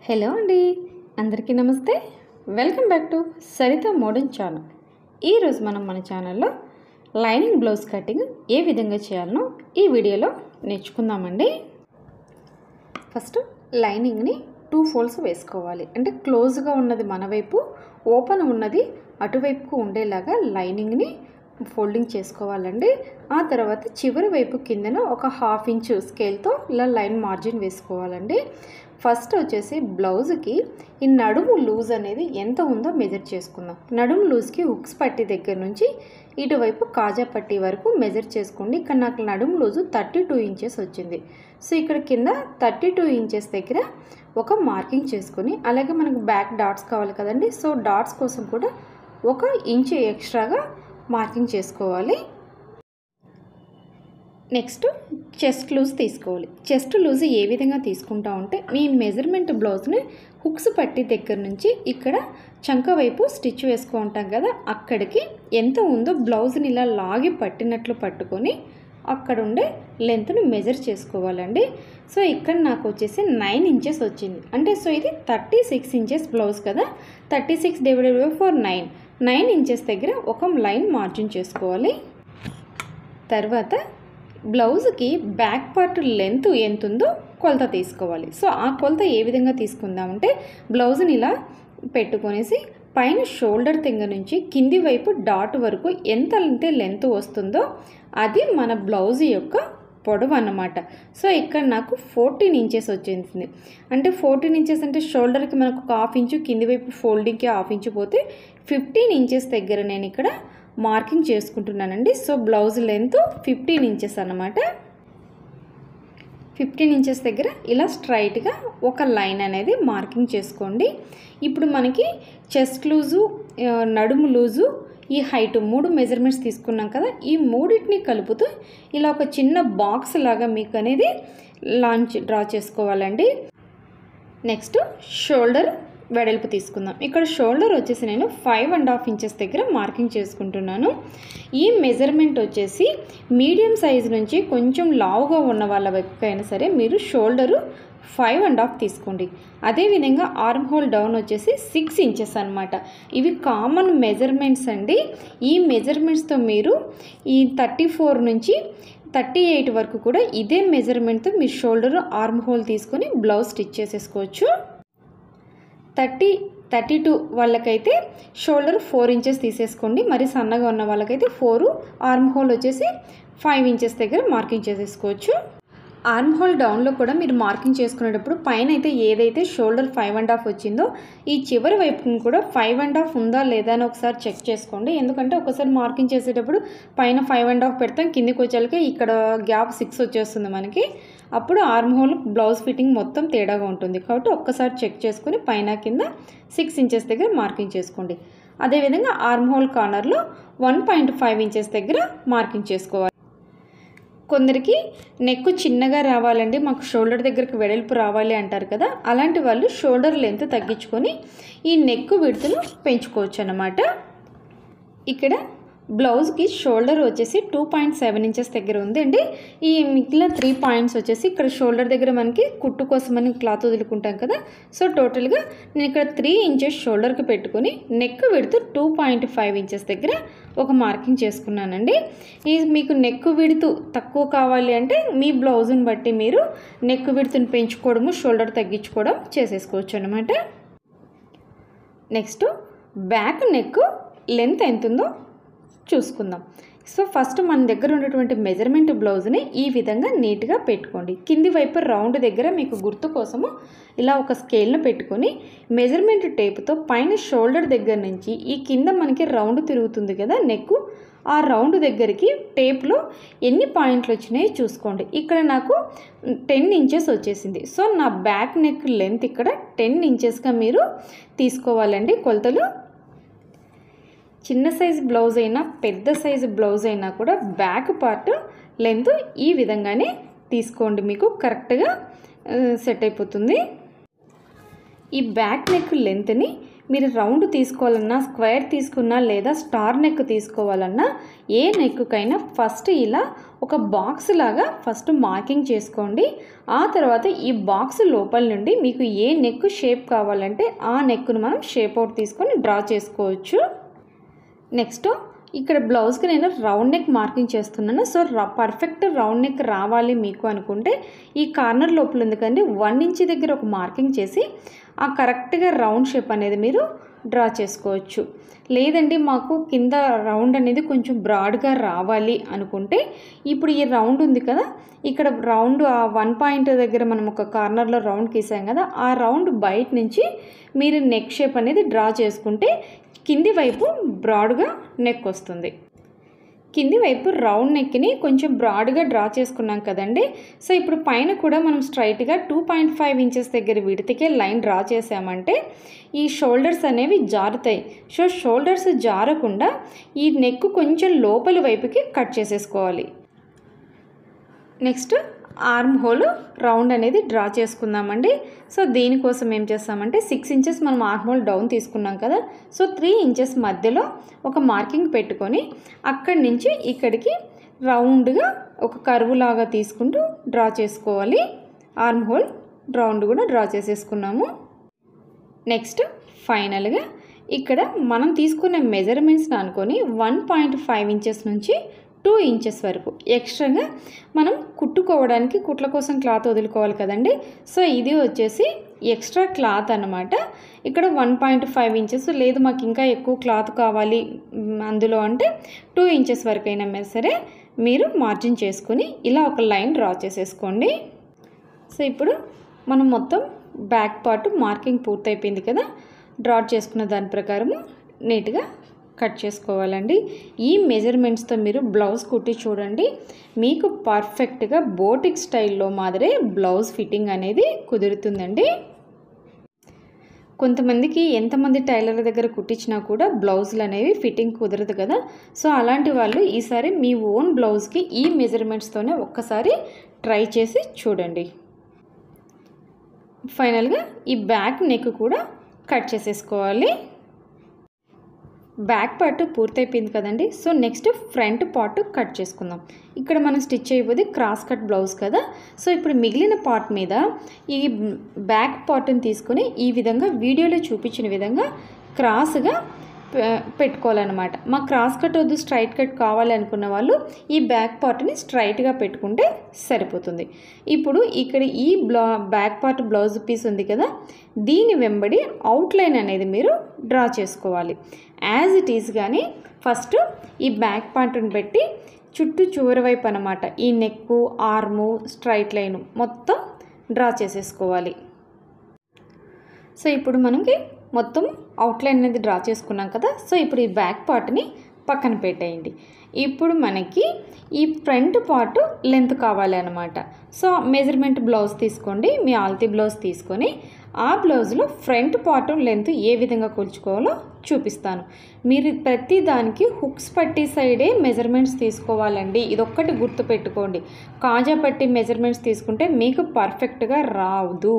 Hello అండి, అందరికీ నమస్తే. Welcome back to Saritha modern channel. ఈరోజు మనం మన ఛానల్లో లైనింగ్ బ్లౌజ్ కటింగ్ ఏ విధంగా చేయాలనో ఈ వీడియోలో నేర్చుకుందామండి. ఫస్ట్ లైనింగ్ని 2 ఫోల్డ్స్ వేసుకోవాలి. అంటే క్లోజ్గా ఉన్నది మన వైపు, ఓపెన్ ఉన్నది అటువైపుకు ఉండేలాగా లైనింగ్ని ఫోల్డింగ్ చేసుకోవాలండి. ఆ తర్వాత చివరి వైపు కిందన ఒక 1/2 ఇంచు స్కేల్తో ఇలా లైన్ మార్జిన్ వేసుకోవాలండి. ఫస్ట్ వచ్చేసి బ్లౌజ్కి ఈ నడుము లూజ్ అనేది ఎంత ఉందో మెజర్ చేసుకుందాం. నడుము లూజ్కి హుక్స్ పట్టి దగ్గర నుంచి ఇటువైపు కాజా పట్టి వరకు మెజర్ చేసుకోండి. ఇక్కడ నాకు నడుము లూజు 32 ఇంచెస్ వచ్చింది. సో ఇక్కడ కింద 32 ఇంచెస్ దగ్గర ఒక మార్కింగ్ చేసుకొని, అలాగే మనకు బ్యాక్ డాట్స్ కావాలి కదండి. సో డాట్స్ కోసం కూడా 1 ఇంచు ఎక్స్ట్రాగా మార్కింగ్ చేసుకోవాలి. నెక్స్ట్ చెస్ట్ లూజ్ తీసుకోవాలి. చెస్ట్ లూజ్ ఏ విధంగా తీసుకుంటా ఉంటే, మీ మెజర్మెంట్ బ్లౌజ్ని హుక్స్ పట్టి దగ్గర నుంచి ఇక్కడ చంక వైపు స్టిచ్ వేసుకుంటాం కదా, అక్కడికి ఎంత ఉందో బ్లౌజ్ని ఇలా లాగి పట్టినట్లు పట్టుకొని అక్కడ ఉండే లెంత్ను మెజర్ చేసుకోవాలండి. సో ఇక్కడ నాకు వచ్చేసి 9 ఇంచెస్ వచ్చింది. అంటే సో ఇది 36 ఇంచెస్ బ్లౌజ్ కదా, 36 డివైడెడ్ బై 4 9 ఇంచెస్ దగ్గర ఒక లైన్ మార్జిన్ చేసుకోవాలి. తర్వాత బ్లౌజ్కి బ్యాక్ పార్ట్ లెంత్ ఎంత ఉందో కొలత తీసుకోవాలి. సో ఆ కొలత ఏ విధంగా తీసుకుందామంటే, బ్లౌజ్ని ఇలా పెట్టుకొనేసి పైన షోల్డర్ తెంగ నుంచి కింది వైపు డాట్ వరకు ఎంత అంటే లెంత్ వస్తుందో అది మన బ్లౌజ్ యొక్క పొడవు అన్నమాట. సో ఇక్కడ నాకు 14 ఇంచెస్ వచ్చింది. అంటే 14 ఇంచెస్ అంటే షోల్డర్కి మనకు 1/2 ఇంచు, కింది వైపు ఫోల్డింగ్కి 1/2 ఇంచు పోతే 15 ఇంచెస్ దగ్గర నేను ఇక్కడ మార్కింగ్ చేసుకుంటున్నానండి. సో బ్లౌజ్ లెంత్ 15 ఇంచెస్ అన్నమాట. 15 ఇంచెస్ దగ్గర ఇలా స్ట్రైట్గా ఒక లైన్ అనేది మార్కింగ్ చేసుకోండి. ఇప్పుడు మనకి చెస్ట్ లూజు, నడుము లూజు, ఈ హైట్ 3 మెజర్మెంట్స్ తీసుకున్నాం కదా, ఈ మూడింటిని కలుపుతూ ఇలా ఒక చిన్న బాక్స్ లాగా మీకు అనేది డ్రా చేసుకోవాలండి. నెక్స్ట్ షోల్డర్ వెడల్పు తీసుకుందాం. ఇక్కడ షోల్డర్ వచ్చేసి నేను 5.5 ఇంచెస్ దగ్గర మార్కింగ్ చేసుకుంటున్నాను. ఈ మెజర్మెంట్ వచ్చేసి మీడియం సైజు నుంచి కొంచెం లావుగా ఉన్న వాళ్ళ వైపుకైనా సరే మీరు షోల్డరు 5.5 తీసుకోండి. అదేవిధంగా ఆర్మ్ హోల్ డౌన్ వచ్చేసి 6 ఇంచెస్ అనమాట. ఇవి కామన్ మెజర్మెంట్స్ అండి. ఈ మెజర్మెంట్స్తో మీరు ఈ 34 నుంచి 38 వరకు కూడా ఇదే మెజర్మెంట్తో మీరు షోల్డర్ ఆర్మ్ హోల్ తీసుకొని బ్లౌజ్ స్టిచ్ చేసేసుకోవచ్చు. 32 వాళ్ళకైతే షోల్డర్ 4 ఇంచెస్ తీసేసుకోండి. మరి సన్నగా ఉన్న వాళ్ళకైతే 4, ఆర్మ్ హోల్ వచ్చేసి 5 ఇంచెస్ దగ్గర మార్కింగ్ చేసేసుకోవచ్చు. ఆర్మ్ హోల్ డౌన్లో కూడా మీరు మార్కింగ్ చేసుకునేటప్పుడు పైన అయితే ఏదైతే షోల్డర్ 5.5 వచ్చిందో ఈ చివరి వైపుని కూడా 5.5 ఉందా లేదా అని ఒకసారి చెక్ చేసుకోండి. ఎందుకంటే ఒకసారి మార్కింగ్ చేసేటప్పుడు పైన 5.5 పెడతాం, కిందికి వచ్చేళ్ళకి ఇక్కడ గ్యాప్ 6 వచ్చేస్తుంది మనకి. అప్పుడు ఆర్మ్ హోల్ బ్లౌజ్ ఫిట్టింగ్ మొత్తం తేడాగా ఉంటుంది. కాబట్టి ఒక్కసారి చెక్ చేసుకుని పైన కింద 6 ఇంచెస్ దగ్గర మార్కింగ్ చేసుకోండి. అదేవిధంగా ఆర్మ్ హోల్ కార్నర్లో 1.5 ఇంచెస్ దగ్గర మార్కింగ్ చేసుకోవాలి. కొందరికి నెక్ చిన్నగా రావాలండి, మాకు షోల్డర్ దగ్గరికి వెడల్పు రావాలి అంటారు కదా, అలాంటి వాళ్ళు షోల్డర్ లెంత్ తగ్గించుకొని ఈ నెక్ విడ్త్ను పెంచుకోవచ్చు అన్నమాట. ఇక్కడ బ్లౌజ్కి షోల్డర్ వచ్చేసి 2.7 ఇంచెస్ దగ్గర ఉంది అండి. ఈ మిగిలిన 3 పాయింట్స్ వచ్చేసి ఇక్కడ షోల్డర్ దగ్గర మనకి కుట్టు కోసమని క్లాత్ వదులుకుంటాం కదా. సో టోటల్గా నేను ఇక్కడ 3 ఇంచెస్ షోల్డర్కి పెట్టుకొని నెక్ విడ్త్ 2.5 ఇంచెస్ దగ్గర ఒక మార్కింగ్ చేసుకున్నానండి. ఈ మీకు నెక్ విడ్త్ తక్కువ కావాలి అంటే మీ బ్లౌజ్ని బట్టి మీరు నెక్ విడ్త్ని పెంచుకోవడము, షోల్డర్ తగ్గించుకోవడం చేసేసుకోవచ్చు అనమాట. నెక్స్ట్ బ్యాక్ నెక్ లెంత్ ఎంత ఉందో చూసుకుందాం. సో ఫస్ట్ మన దగ్గర ఉన్నటువంటి మెజర్మెంట్ బ్లౌజ్ని ఈ విధంగా నీట్గా పెట్టుకోండి. కింది వైపు రౌండ్ దగ్గర మీకు గుర్తు కోసము ఇలా ఒక స్కేల్ను పెట్టుకొని మెజర్మెంట్ టేప్తో పైన షోల్డర్ దగ్గర నుంచి ఈ కింద మనకి రౌండ్ తిరుగుతుంది కదా నెక్, ఆ రౌండ్ దగ్గరికి టేప్లో ఎన్ని పాయింట్లు వచ్చినాయో చూసుకోండి. ఇక్కడ నాకు 10 ఇంచెస్ వచ్చేసింది. సో నా బ్యాక్ నెక్ లెంత్ ఇక్కడ 10 ఇంచెస్గా మీరు తీసుకోవాలండి కొలతలు. చిన్న సైజు బ్లౌజ్ అయినా పెద్ద సైజు బ్లౌజ్ అయినా కూడా బ్యాక్ పార్ట్ లెంత్ ఈ విధంగానే తీసుకోండి, మీకు కరెక్ట్గా సెట్ అయిపోతుంది. ఈ బ్యాక్ నెక్ లెంత్ని మీరు రౌండ్ తీసుకోవాలన్నా, స్క్వేర్ తీసుకున్నా లేదా స్టార్ నెక్ తీసుకోవాలన్నా ఏ నెక్కైనా ఫస్ట్ ఇలా ఒక బాక్స్ లాగా ఫస్ట్ మార్కింగ్ చేసుకోండి. ఆ తర్వాత ఈ బాక్స్ లోపల నుండి మీకు ఏ నెక్ షేప్ కావాలంటే ఆ నెక్ను మనం షేప్ అవుట్ తీసుకొని డ్రా చేసుకోవచ్చు. నెక్స్ట్ ఇక్కడ బ్లౌజ్కి నేను రౌండ్ నెక్ మార్కింగ్ చేస్తున్నాను. సో పర్ఫెక్ట్ రౌండ్ నెక్ రావాలి మీకు అనుకుంటే ఈ కార్నర్ లోపల ఉంది కదండి 1 ఇంచ్ దగ్గర ఒక మార్కింగ్ చేసి ఆ కరెక్ట్గా రౌండ్ షేప్ అనేది మీరు డ్రా చేసుకోవచ్చు. లేదండి మాకు కింద రౌండ్ అనేది కొంచెం బ్రాడ్గా రావాలి అనుకుంటే ఇప్పుడు ఈ రౌండ్ ఉంది కదా, ఇక్కడ రౌండ్ ఆ 1 పాయింట్ దగ్గర మనం ఒక కార్నర్లో రౌండ్ గీసాం కదా, ఆ రౌండ్ బయట నుంచి మీరు నెక్ షేప్ అనేది డ్రా చేసుకుంటే కింది వైపు బ్రాడ్గా నెక్ వస్తుంది. కింది వైపు రౌండ్ నెక్ని కొంచెం బ్రాడ్గా డ్రా చేసుకున్నాం కదండి. సో ఇప్పుడు పైన కూడా మనం స్ట్రైట్గా 2.5 ఇంచెస్ దగ్గర విడతకే లైన్ డ్రా చేసామంటే ఈ షోల్డర్స్ అనేవి జారుతాయి. సో షోల్డర్స్ జారకుండా ఈ నెక్ కొంచెం లోపలి వైపుకి కట్ చేసేసుకోవాలి. నెక్స్ట్ ఆర్మ్ హోల్ రౌండ్ అనేది డ్రా చేసుకుందామండి. సో దీనికోసం ఏం చేస్తామంటే 6 ఇంచెస్ మనం ఆర్మ్ హోల్ డౌన్ తీసుకున్నాం కదా, సో 3 ఇంచెస్ మధ్యలో ఒక మార్కింగ్ పెట్టుకొని అక్కడి నుంచి ఇక్కడికి రౌండ్గా ఒక కర్వ్ లాగా తీసుకుంటూ డ్రా చేసుకోవాలి. ఆర్మ్ హోల్ రౌండ్ కూడా డ్రా చేసేసుకున్నాము. నెక్స్ట్ ఫైనల్గా ఇక్కడ మనం తీసుకున్న మెజర్మెంట్స్ని అనుకొని 1.5 ఇంచెస్ నుంచి 2 ఇంచెస్ వరకు ఎక్స్ట్రాగా మనం కుట్టుకోవడానికి కుట్ల కోసం క్లాత్ వదులుకోవాలి కదండి. సో ఇది వచ్చేసి ఎక్స్ట్రా క్లాత్ అన్నమాట. ఇక్కడ 1.5 ఇంచెస్ లేదు మాకు ఇంకా ఎక్కువ క్లాత్ కావాలి అందులో అంటే 2 ఇంచెస్ వరకు అయినా సరే మీరు మార్జిన్ చేసుకుని ఇలా ఒక లైన్ డ్రా చేసేసుకోండి. సో ఇప్పుడు మనం మొత్తం బ్యాక్ పార్ట్ మార్కింగ్ పూర్తయిపోయింది కదా, డ్రా చేసుకున్న దాని ప్రకారము నీట్గా కట్ చేసుకోవాలండి. ఈ మెజర్మెంట్స్తో మీరు బ్లౌజ్ కుట్టి చూడండి, మీకు పర్ఫెక్ట్గా బోటిక్ స్టైల్లో మాదిరే బ్లౌజ్ ఫిట్టింగ్ అనేది కుదురుతుందండి. కొంతమందికి ఎంతమంది టైలర్ల దగ్గర కుట్టించినా కూడా బ్లౌజులు అనేవి ఫిట్టింగ్ కుదరదు కదా. సో అలాంటి వాళ్ళు ఈసారి మీ ఓన్ బ్లౌజ్కి ఈ మెజర్మెంట్స్తోనే ఒక్కసారి ట్రై చేసి చూడండి. ఫైనల్గా ఈ బ్యాక్ నెక్ కూడా కట్ చేసేసుకోవాలి. బ్యాక్ పార్ట్ పూర్తయిపోయింది కదండి. So next front part cut చేసుకుందాం. ఇక్కడ మనం స్టిచ్ అయిపోతే క్రాస్ కట్ బ్లౌజ్ కదా. సో ఇప్పుడు మిగిలిన పార్ట్ మీద ఈ బ్యాక్ పార్ట్ని తీసుకొని ఈ విధంగా వీడియోలో చూపించిన విధంగా క్రాస్గా పెట్టుకోవాలన్నమాట. మా క్రాస్ కట్ వద్దు స్ట్రైట్ కట్ కావాలి అనుకున్న వాళ్ళు ఈ బ్యాక్ పార్ట్ని స్ట్రైట్గా పెట్టుకుంటే సరిపోతుంది. ఇప్పుడు ఇక్కడ ఈ బ్యాక్ పార్ట్ బ్లౌజ్ పీస్ ఉంది కదా, దీని వెంబడి అవుట్లైన్ అనేది మీరు డ్రా చేసుకోవాలి. యాజ్ ఇట్ ఈస్ కానీ ఫస్ట్ ఈ బ్యాక్ పార్ట్ని పెట్టి చుట్టూ చివరి వైపు అన్నమాట ఈ నెక్కు ఆర్ము స్ట్రైట్ లైన్ మొత్తం డ్రా చేసేసుకోవాలి. సో ఇప్పుడు మనకి మొత్తం అవుట్లైన్ అనేది డ్రా చేసుకున్నాం కదా. సో ఇప్పుడు ఈ బ్యాక్ పార్ట్ని పక్కన పెట్టేయండి. ఇప్పుడు మనకి ఈ ఫ్రంట్ పార్ట్ లెంత్ కావాలి అన్నమాట. సో మెజర్మెంట్ బ్లౌజ్ తీసుకోండి, మీ ఆల్తీ బ్లౌజ్ తీసుకొని ఆ బ్లౌజ్లో ఫ్రంట్ పార్ట్ లెంత్ ఏ విధంగా కొలుచుకోవాలో చూపిస్తాను. మీరు ప్రతి దానికి హుక్స్ పట్టి సైడే మెజర్మెంట్స్ తీసుకోవాలండి. ఇదొక్కటి గుర్తుపెట్టుకోండి. కాజా పట్టి మెజర్మెంట్స్ తీసుకుంటే మీకు పర్ఫెక్ట్గా రాదు.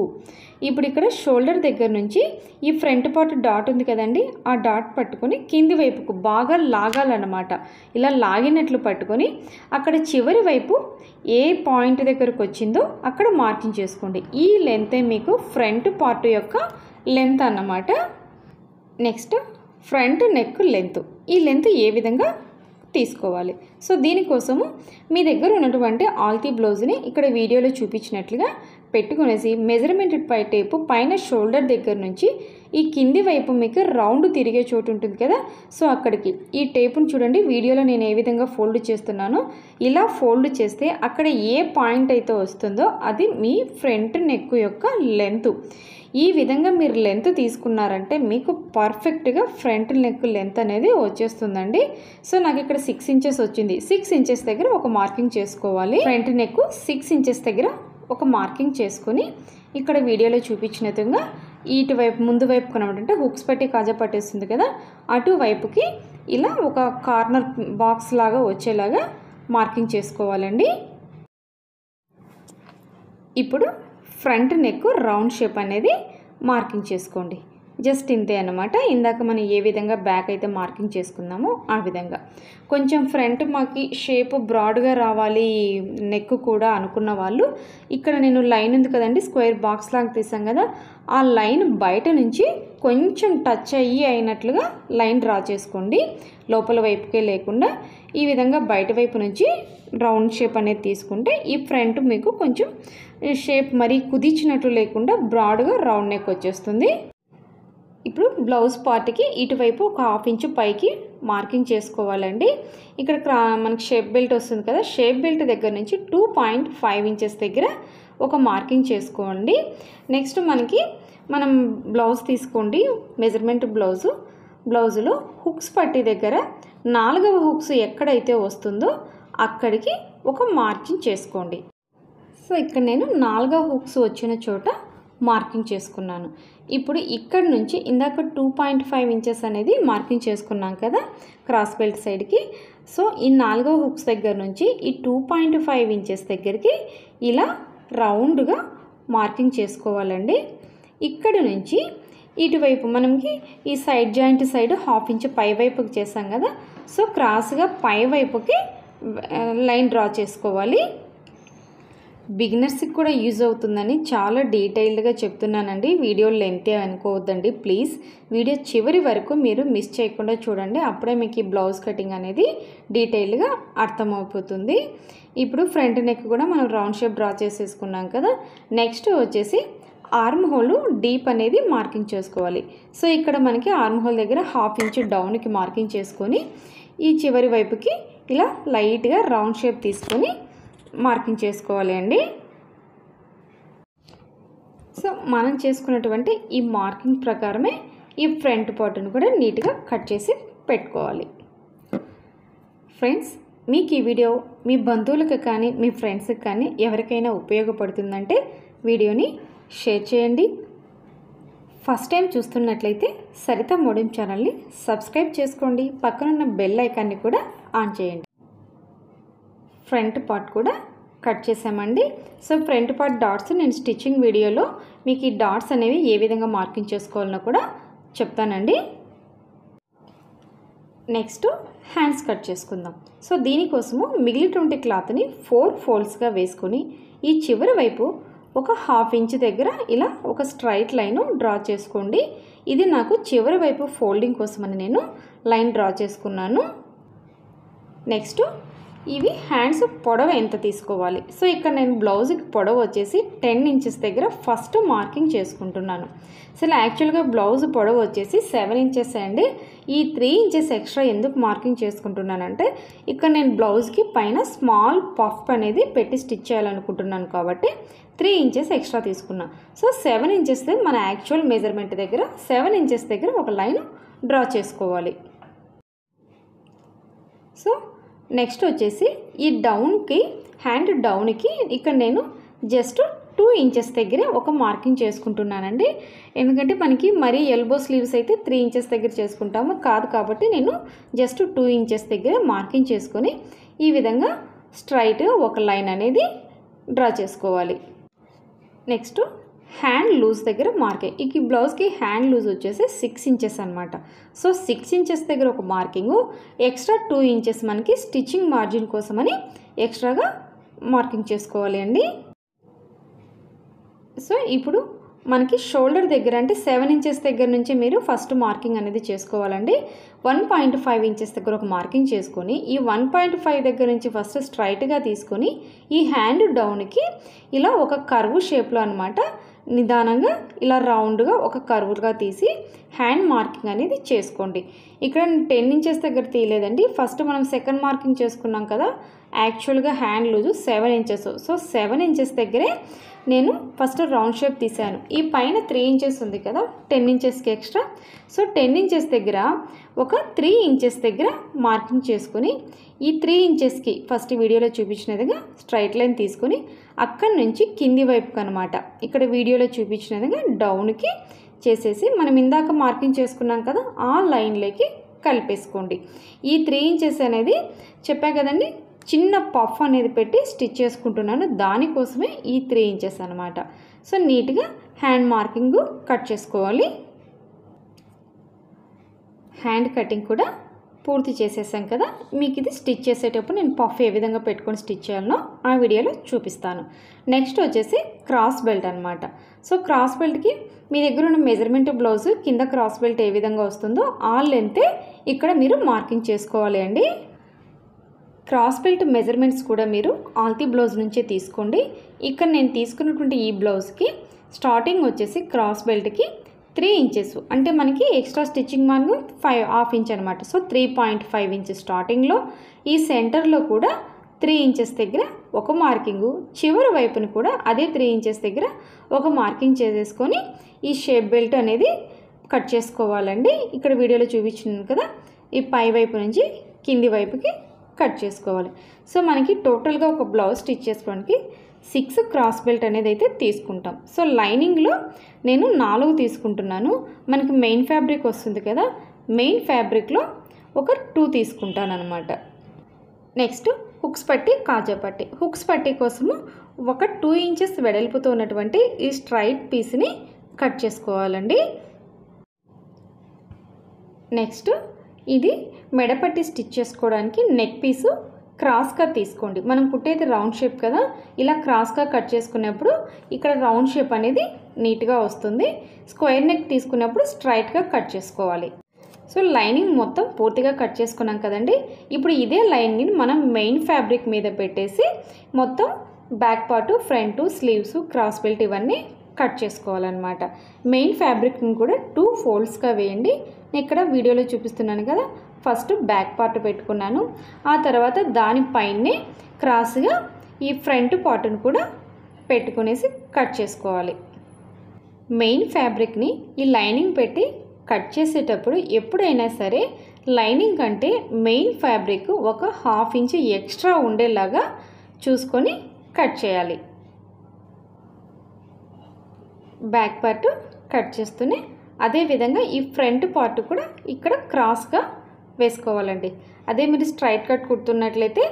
ఇప్పుడు ఇక్కడ షోల్డర్ దగ్గర నుంచి ఈ ఫ్రంట్ పార్ట్ డాట్ ఉంది కదండి, ఆ డాట్ పట్టుకొని కింది వైపుకు బాగా లాగాలన్నమాట. ఇలా లాగినట్లు పట్టుకొని అక్కడ చివరి వైపు ఏ పాయింట్ దగ్గరకు వచ్చిందో అక్కడ మార్కింగ్ చేసుకోండి. ఈ లెంతే మీకు ఫ్రంట్ పార్ట్ యొక్క లెంత్ అన్నమాట. నెక్స్ట్ ఫ్రంట్ నెక్ లెంత్, ఈ లెంత్ ఏ విధంగా తీసుకోవాలి. సో దీనికోసము మీ దగ్గర ఉన్నటువంటి ఆల్తీ బ్లౌజ్ని ఇక్కడ వీడియోలో చూపించినట్లుగా పెట్టుకునేసి మెజర్మెంట్ పై టేపు పైన షోల్డర్ దగ్గర నుంచి ఈ కింది వైపు మీకు రౌండ్ తిరిగే చోటు ఉంటుంది కదా, సో అక్కడికి ఈ టేపును చూడండి. వీడియోలో నేను ఏ విధంగా ఫోల్డ్ చేస్తున్నానో ఇలా ఫోల్డ్ చేస్తే అక్కడ ఏ పాయింట్ అయితే వస్తుందో అది మీ ఫ్రంట్ నెక్ యొక్క లెంత్. ఈ విధంగా మీరు లెంత్ తీసుకున్నారంటే మీకు పర్ఫెక్ట్గా ఫ్రంట్ నెక్ లెంత్ అనేది వచ్చేస్తుందండి. సో నాకు ఇక్కడ 6 ఇంచెస్ వచ్చింది. 6 ఇంచెస్ దగ్గర ఒక మార్కింగ్ చేసుకోవాలి. ఫ్రంట్ నెక్ 6 ఇంచెస్ దగ్గర ఒక మార్కింగ్ చేసుకొని ఇక్కడ వీడియోలో చూపించినట్టుగా ఇటువైపు ముందు వైపు కనబడంటే హుక్స్ పట్టి కాజా పట్టేస్తుంది కదా, అటువైపుకి ఇలా ఒక కార్నర్ బాక్స్ లాగా వచ్చేలాగా మార్కింగ్ చేసుకోవాలండి. ఇప్పుడు ఫ్రంట్ నెక్ రౌండ్ షేప్ అనేది మార్కింగ్ చేసుకోండి. జస్ట్ ఇంతే అనమాట. ఇందాక మనం ఏ విధంగా బ్యాక్ అయితే మార్కింగ్ చేసుకున్నామో ఆ విధంగా. కొంచెం ఫ్రంట్ మాకు షేప్ బ్రాడ్గా రావాలి నెక్ కూడా అనుకున్న వాళ్ళు ఇక్కడ నేను లైన్ ఉంది కదండి, స్క్వేర్ బాక్స్ లాగా తీసాం కదా, ఆ లైన్ బయట నుంచి కొంచెం టచ్ అయినట్లుగా లైన్ డ్రా చేసుకోండి. లోపల వైపుకే లేకుండా ఈ విధంగా బయట వైపు నుంచి రౌండ్ షేప్ అనేది తీసుకుంటే ఈ ఫ్రంట్ మీకు కొంచెం షేప్ మరీ కుదించినట్లు లేకుండా బ్రాడ్గా రౌండ్ నెక్ వచ్చేస్తుంది. ఇప్పుడు బ్లౌజ్ పార్ట్కి ఇటువైపు ఒక 1/2 ఇంచు పైకి మార్కింగ్ చేసుకోవాలండి. ఇక్కడ మనకి షేప్ బెల్ట్ వస్తుంది కదా, షేప్ బెల్ట్ దగ్గర నుంచి 2.5 ఇంచెస్ దగ్గర ఒక మార్కింగ్ చేసుకోండి. నెక్స్ట్ మనం బ్లౌజ్ తీసుకోండి, మెజర్మెంట్ బ్లౌజులో హుక్స్ పట్టి దగ్గర 4వ హుక్స్ ఎక్కడైతే వస్తుందో అక్కడికి ఒక మార్కింగ్ చేసుకోండి. సో ఇక్కడ నేను 4వ హుక్స్ వచ్చిన చోట మార్కింగ్ చేసుకున్నాను. ఇప్పుడు ఇక్కడ నుంచి ఇందాక 2.5 ఇంచెస్ అనేది మార్కింగ్ చేసుకున్నాం కదా క్రాస్ బెల్ట్ సైడ్కి. సో ఈ 4వ హుక్స్ దగ్గర నుంచి ఈ 2.5 ఇంచెస్ దగ్గరికి ఇలా రౌండ్గా మార్కింగ్ చేసుకోవాలండి. ఇక్కడ నుంచి ఇటువైపు మనకి ఈ సైడ్ జాయింట్ సైడ్ 1/2 ఇంచు పై వైపుకి చేసాం కదా, సో క్రాస్గా పై వైపుకి లైన్ డ్రా చేసుకోవాలి. బిగినర్స్కి కూడా యూజ్ అవుతుందని చాలా డీటెయిల్డ్గా చెప్తున్నానండి. వీడియో లెంతే అనుకోవద్దండి ప్లీజ్. వీడియో చివరి వరకు మీరు మిస్ చేయకుండా చూడండి, అప్పుడే మీకు ఈ బ్లౌజ్ కటింగ్ అనేది డీటెయిల్గా అర్థమైపోతుంది. ఇప్పుడు ఫ్రంట్ నెక్ కూడా మనం రౌండ్ షేప్ డ్రా చేసేసుకున్నాం కదా. నెక్స్ట్ వచ్చేసి ఆర్మ్ హోల్ డీప్ అనేది మార్కింగ్ చేసుకోవాలి. సో ఇక్కడ మనకి ఆర్మ్ హోల్ దగ్గర 1/2 ఇంచు డౌన్కి మార్కింగ్ చేసుకొని ఈ చివరి వైపుకి ఇలా లైట్గా రౌండ్ షేప్ తీసుకొని మార్కింగ్ చేసుకోవాలి అండి. సో మనం చేసుకున్నటువంటి ఈ మార్కింగ్ ప్రకారమే ఈ ఫ్రంట్ పార్ట్ను కూడా నీట్గా కట్ చేసి పెట్టుకోవాలి. ఫ్రెండ్స్, మీకు ఈ వీడియో మీ బంధువులకు కానీ మీ ఫ్రెండ్స్కి కానీ ఎవరికైనా ఉపయోగపడుతుందంటే వీడియోని షేర్ చేయండి. ఫస్ట్ టైం చూస్తున్నట్లయితే సరిత మోడెం ఛానల్ని సబ్స్క్రైబ్ చేసుకోండి. పక్కనున్న బెల్ ఐకాన్ని కూడా ఆన్ చేయండి. ఫ్రంట్ పార్ట్ కూడా కట్ చేసామండి. సో ఫ్రంట్ పార్ట్ డాట్స్ నేను స్టిచ్చింగ్ వీడియోలో మీకు ఈ డాట్స్ అనేవి ఏ విధంగా మార్కింగ్ చేసుకోవాలనో కూడా చెప్తానండి. నెక్స్ట్ హ్యాండ్స్ కట్ చేసుకుందాం. సో దీనికోసము మిగిలినటువంటి క్లాత్ని 4 ఫోల్డ్స్గా వేసుకొని ఈ చివరి వైపు ఒక 1/2 ఇంచ్ దగ్గర ఇలా ఒక స్ట్రైట్ లైన్ డ్రా చేసుకోండి. ఇది నాకు చివరి వైపు ఫోల్డింగ్ కోసమని నేను లైన్ డ్రా చేసుకున్నాను. నెక్స్ట్ ఇవి హ్యాండ్స్ పొడవు ఎంత తీసుకోవాలి. సో ఇక్కడ నేను బ్లౌజ్కి పొడవు వచ్చేసి 10 ఇంచెస్ దగ్గర ఫస్ట్ మార్కింగ్ చేసుకుంటున్నాను. సో యాక్చువల్గా బ్లౌజ్ పొడవు వచ్చేసి 7 ఇంచెస్ అండి. ఈ 3 ఇంచెస్ ఎక్స్ట్రా ఎందుకు మార్కింగ్ చేసుకుంటున్నానంటే ఇక్కడ నేను బ్లౌజ్కి పైన స్మాల్ పఫ్ అనేది పెట్టి స్టిచ్ చేయాలనుకుంటున్నాను కాబట్టి 3 ఇంచెస్ ఎక్స్ట్రా తీసుకున్నాను. సో 7 ఇంచెస్ మన యాక్చువల్ మెజర్మెంట్ దగ్గర 7 ఇంచెస్ దగ్గర ఒక లైన్ డ్రా చేసుకోవాలి. సో నెక్స్ట్ వచ్చేసి ఈ డౌన్కి హ్యాండ్ డౌన్కి ఇక్కడ నేను జస్ట్ 2 ఇంచెస్ దగ్గరే ఒక మార్కింగ్ చేసుకుంటున్నానండి. ఎందుకంటే మనకి మరీ ఎల్బో స్లీవ్స్ అయితే 3 ఇంచెస్ దగ్గర చేసుకుంటాము కాదు, కాబట్టి నేను జస్ట్ 2 ఇంచెస్ దగ్గర మార్కింగ్ చేసుకొని ఈ విధంగా స్ట్రైట్గా ఒక లైన్ అనేది డ్రా చేసుకోవాలి. నెక్స్ట్ హ్యాండ్ లూజ్ దగ్గర మార్కింగ్. ఈ బ్లౌజ్కి హ్యాండ్ లూజ్ వచ్చేసి 6 ఇంచెస్ అనమాట. సో 6 ఇంచెస్ దగ్గర ఒక మార్కింగు, ఎక్స్ట్రా 2 ఇంచెస్ మనకి స్టిచ్చింగ్ మార్జిన్ కోసమని ఎక్స్ట్రాగా మార్కింగ్ చేసుకోవాలి అండి. సో ఇప్పుడు మనకి షోల్డర్ దగ్గర అంటే 7 ఇంచెస్ దగ్గర నుంచి మీరు ఫస్ట్ మార్కింగ్ అనేది చేసుకోవాలండి. 1.5 ఇంచెస్ దగ్గర ఒక మార్కింగ్ చేసుకొని ఈ 1.5 దగ్గర నుంచి ఫస్ట్ స్ట్రైట్గా తీసుకొని ఈ హ్యాండ్ డౌన్కి ఇలా ఒక కర్వ్ షేప్లో అనమాట నిదానంగా ఇలా రౌండ్గా ఒక కర్వ్గా తీసి హ్యాండ్ మార్కింగ్ అనేది చేసుకోండి. ఇక్కడ 10 ఇంచెస్ దగ్గర తీయలేదండి. ఫస్ట్ మనం సెకండ్ మార్కింగ్ చేసుకున్నాం కదా, యాక్చువల్గా hand loose 7 inches. So 7 inches దగ్గరే నేను ఫస్ట్ రౌండ్ షేప్ తీసాను. ఈ పైన 3 ఇంచెస్ ఉంది కదా 10 ఇంచెస్కి ఎక్స్ట్రా. సో 10 ఇంచెస్ దగ్గర ఒక 3 ఇంచెస్ దగ్గర మార్కింగ్ చేసుకొని ఈ 3 ఇంచెస్కి ఫస్ట్ వీడియోలో చూపించిన విధంగా స్ట్రైట్ లైన్ తీసుకొని అక్కడి నుంచి కింది వైపుకి అనమాట ఇక్కడ వీడియోలో చూపించిన విధంగా డౌన్కి చేసేసి మనం ఇందాక మార్కింగ్ చేసుకున్నాం కదా ఆ లైన్లోకి కలిపేసుకోండి. ఈ 3 ఇంచెస్ అనేది చెప్పా కదండి, చిన్న పఫ్ అనేది పెట్టి స్టిచ్ చేసుకుంటున్నాను, దానికోసమే ఈ 3 ఇంచెస్ అనమాట. సో నీట్గా హ్యాండ్ మార్కింగ్ కట్ చేసుకోవాలి. హ్యాండ్ కటింగ్ కూడా పూర్తి చేసేసాం కదా. మీకు ఇది స్టిచ్ చేసేటప్పుడు నేను పఫ్ ఏ విధంగా పెట్టుకొని స్టిచ్ చేయాలనో ఆ వీడియోలో చూపిస్తాను. నెక్స్ట్ వచ్చేసి క్రాస్ బెల్ట్ అనమాట. సో క్రాస్ బెల్ట్కి మీ దగ్గర ఉన్న మెజర్మెంట్ బ్లౌజ్ కింద క్రాస్ బెల్ట్ ఏ విధంగా వస్తుందో ఆ లెంతే ఇక్కడ మీరు మార్కింగ్ చేసుకోవాలి అండి. క్రాస్ బెల్ట్ మెజర్మెంట్స్ కూడా మీరు ఆల్తీ బ్లౌజ్ నుంచే తీసుకోండి. ఇక్కడ నేను తీసుకున్నటువంటి ఈ బ్లౌజ్కి స్టార్టింగ్ వచ్చేసి క్రాస్ బెల్ట్కి 3 ఇంచెస్, అంటే మనకి ఎక్స్ట్రా స్టిచ్చింగ్ మార్గం 5.5 ఇంచ్ అనమాట. సో 3.5 ఇంచ్ స్టార్టింగ్లో, ఈ సెంటర్లో కూడా 3 ఇంచెస్ దగ్గర ఒక మార్కింగు, చివరి వైపుని కూడా అదే 3 ఇంచెస్ దగ్గర ఒక మార్కింగ్ చేసేసుకొని ఈ షేప్ బెల్ట్ అనేది కట్ చేసుకోవాలండి. ఇక్కడ వీడియోలో చూపించాను కదా, ఈ పై వైపు నుంచి కింది వైపుకి కట్ చేసుకోవాలి. సో మనకి టోటల్గా ఒక బ్లౌజ్ స్టిచ్ చేసుకోవడానికి 6 క్రాస్ బెల్ట్ అనేది అయితే తీసుకుంటాం. సో లైనింగ్లో నేను 4 తీసుకుంటున్నాను. మనకి మెయిన్ ఫ్యాబ్రిక్ వస్తుంది కదా, మెయిన్ ఫ్యాబ్రిక్లో ఒక 2 తీసుకుంటాను అనమాట. నెక్స్ట్ హుక్స్ పట్టి, కాజా పట్టి. హుక్స్ పట్టి కోసము ఒక 2 ఇంచెస్ వెడల్పుతో ఉన్నటువంటి ఈ స్ట్రైట్ పీస్ని కట్ చేసుకోవాలండి. నెక్స్ట్ ఇది మెడపట్టి స్టిచ్ చేసుకోవడానికి నెక్ పీసు క్రాస్గా తీసుకోండి. మనం కుట్టేది రౌండ్ షేప్ కదా, ఇలా క్రాస్గా కట్ చేసుకున్నప్పుడు ఇక్కడ రౌండ్ షేప్ అనేది నీట్గా వస్తుంది. స్క్వేర్ నెక్ తీసుకున్నప్పుడు స్ట్రైట్గా కట్ చేసుకోవాలి. సో లైనింగ్ మొత్తం పూర్తిగా కట్ చేసుకున్నాం కదండి. ఇప్పుడు ఇదే లైనింగ్ని మనం మెయిన్ ఫ్యాబ్రిక్ మీద పెట్టేసి మొత్తం back part, front, sleeves, cross belt ఇవన్నీ కట్ చేసుకోవాలన్నమాట. మెయిన్ ఫ్యాబ్రిక్ని కూడా 2 ఫోల్డ్స్గా వేయండి. నేను ఇక్కడ వీడియోలో చూపిస్తున్నాను కదా, ఫస్ట్ బ్యాక్ పార్ట్ పెట్టుకున్నాను, ఆ తర్వాత దానిపైనే క్రాస్గా ఈ ఫ్రంట్ పార్ట్ను కూడా పెట్టుకునేసి కట్ చేసుకోవాలి. మెయిన్ ఫ్యాబ్రిక్ని ఈ లైనింగ్ పెట్టి కట్ చేసేటప్పుడు ఎప్పుడైనా సరే లైనింగ్ కంటే మెయిన్ ఫ్యాబ్రిక్ ఒక 1/2 ఇంచ్ ఎక్స్ట్రా ఉండేలాగా చూసుకొని కట్ చేయాలి. బ్యాక్ పార్ట్ కట్ చేస్తూనే అదేవిధంగా ఈ ఫ్రంట్ పార్ట్ కూడా ఇక్కడ క్రాస్గా వేసుకోవాలండి. అదే మీరు స్ట్రైట్ కట్ కుడుతున్నట్లయితే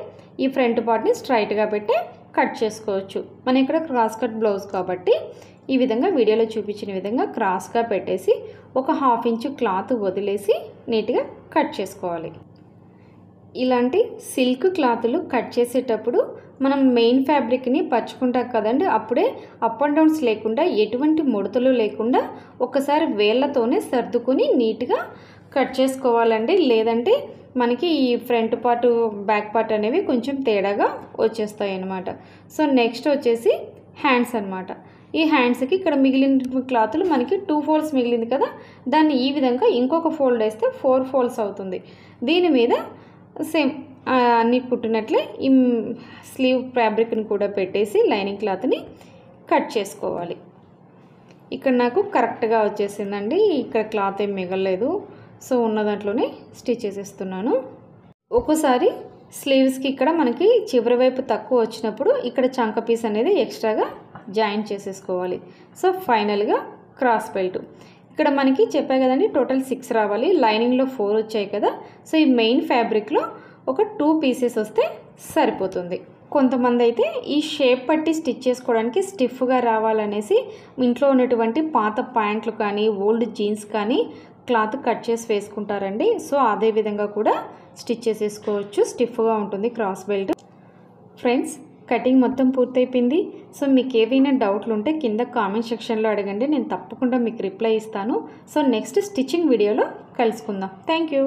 ఈ ఫ్రంట్ పార్ట్ని స్ట్రైట్గా పెట్టి కట్ చేసుకోవచ్చు. మనం ఇక్కడ క్రాస్ కట్ బ్లౌజ్ కాబట్టి ఈ విధంగా వీడియోలో చూపించిన విధంగా క్రాస్గా పెట్టేసి ఒక 1/2 ఇంచ్ క్లాత్ వదిలేసి నీట్గా కట్ చేసుకోవాలి. ఇలాంటి సిల్క్ క్లాతులు కట్ చేసేటప్పుడు మనం మెయిన్ ఫ్యాబ్రిక్ని పరుచుకుంటాం కదండి, అప్పుడే అప్ అండ్ డౌన్స్ లేకుండా ఎటువంటి ముడతలు లేకుండా ఒకసారి వేళ్ళతోనే సర్దుకుని నీట్గా కట్ చేసుకోవాలండి. లేదంటే మనకి ఈ ఫ్రంట్ పార్ట్, బ్యాక్ పార్ట్ అనేవి కొంచెం తేడాగా వచ్చేస్తాయి అన్నమాట. సో నెక్స్ట్ వచ్చేసి హ్యాండ్స్ అనమాట. ఈ హ్యాండ్స్కి ఇక్కడ మిగిలిన క్లాతులు మనకి 2 ఫోల్డ్స్ మిగిలింది కదా, దాన్ని ఈ విధంగా ఇంకొక ఫోల్డ్ వేస్తే 4 ఫోల్డ్స్ అవుతుంది. దీని మీద సేమ్ అన్నీ కుట్టినట్లే ఈ స్లీవ్ ఫ్యాబ్రిక్ని కూడా పెట్టేసి లైనింగ్ క్లాత్ని కట్ చేసుకోవాలి. ఇక్కడ నాకు కరెక్ట్గా వచ్చేసిందండి, ఇక్కడ క్లాత్ ఏం మిగలలేదు. సో ఉన్న దాంట్లోనే స్టిచ్ చేసేస్తున్నాను. ఒక్కోసారి స్లీవ్స్కి ఇక్కడ మనకి చివరి వైపు తక్కువ వచ్చినప్పుడు ఇక్కడ చంక పీస్ అనేది ఎక్స్ట్రాగా జాయిన్ చేసేసుకోవాలి. సో ఫైనల్గా క్రాస్ బెల్ట్ ఇక్కడ మనకి చెప్పా కదండి, టోటల్ 6 రావాలి, లైనింగ్లో 4 వచ్చాయి కదా. సో ఈ మెయిన్ ఫ్యాబ్రిక్లో ఒక 2 పీసెస్ వస్తే సరిపోతుంది. కొంతమంది అయితే ఈ షేప్ పట్టి స్టిచ్ చేసుకోవడానికి స్టిఫ్గా రావాలనేసి ఇంట్లో ఉన్నటువంటి పాత ప్యాంట్లు కానీ ఓల్డ్ జీన్స్ కానీ క్లాత్ కట్ చేసి వేసుకుంటారండి. సో అదే విధంగా కూడా స్టిచ్ చేసేసుకోవచ్చు, స్టిఫ్గా ఉంటుంది క్రాస్ బెల్ట్. ఫ్రెండ్స్, కటింగ్ మొత్తం పూర్తయిపోయింది. సో మీకు ఏవైనా డౌట్లు ఉంటే కింద కామెంట్ సెక్షన్లో అడగండి, నేను తప్పకుండా మీకు రిప్లై ఇస్తాను. సో నెక్స్ట్ స్టిచ్చింగ్ వీడియోలో కలుసుకుందాం. Thank you.